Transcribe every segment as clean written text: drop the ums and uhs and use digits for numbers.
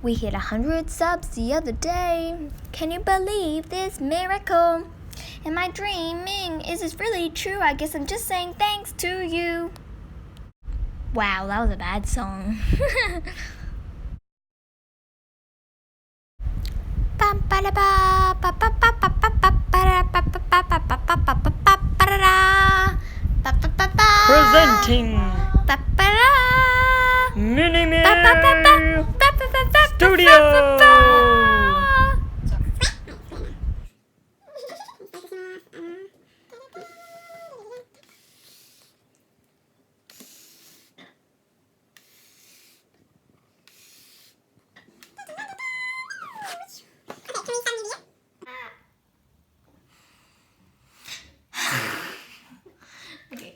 We hit 100 subs the other day. Can you believe this miracle? Am I dreaming? Is this really true? I guess I'm just saying thanks to you. Wow, that was a bad song. Presenting Minnie Studio. Okay.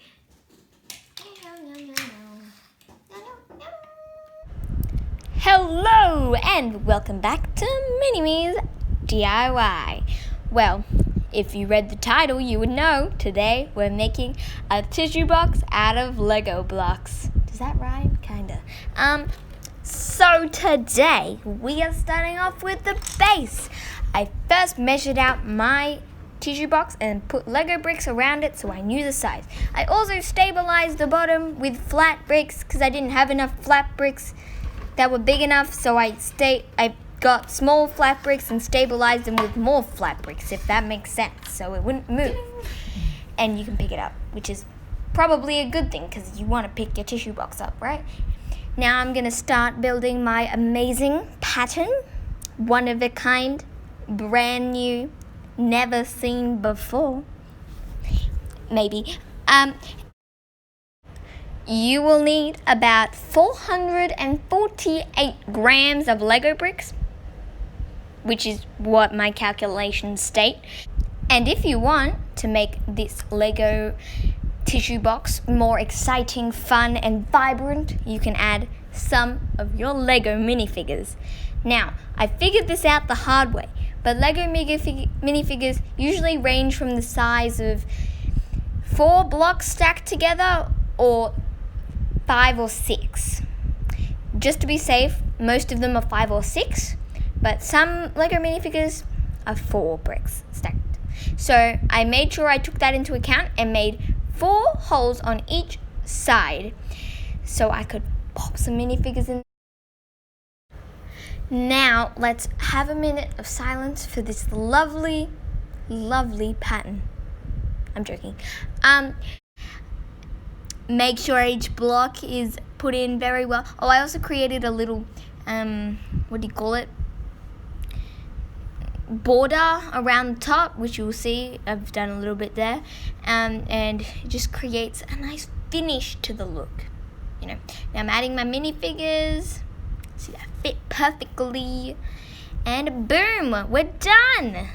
Hello and welcome back to Minnie's DIY. Well, if you read the title, you would know today we're making a tissue box out of Lego blocks. Does that rhyme? Kinda. So today we are starting off with the base. I first measured out my tissue box and put Lego bricks around it so I knew the size. I also stabilized the bottom with flat bricks because I didn't have enough flat bricks that were big enough, so I got small flat bricks and stabilized them with more flat bricks, if that makes sense, so it wouldn't move. And you can pick it up, which is probably a good thing because you want to pick your tissue box up, right? Now I'm going to start building my amazing pattern, one of a kind, brand new, never seen before. Maybe. You will need about 448 grams of Lego bricks, which is what my calculations state. And if you want to make this Lego tissue box more exciting, fun, and vibrant, you can add some of your Lego minifigures. Now, I figured this out the hard way, but Lego minifigures usually range from the size of 4 blocks stacked together or 5 or 6. Just to be safe, most of them are 5 or 6, but some Lego minifigures are 4 bricks stacked. So I made sure I took that into account and made 4 holes on each side so I could pop some minifigures in. Now let's have a minute of silence for this lovely, lovely pattern. I'm joking. Make sure each block is put in very well. Oh, I also created a little, border around the top, which you'll see. I've done a little bit there. And it just creates a nice finish to the look. Now I'm adding my minifigures. See, that fit perfectly. And boom, we're done.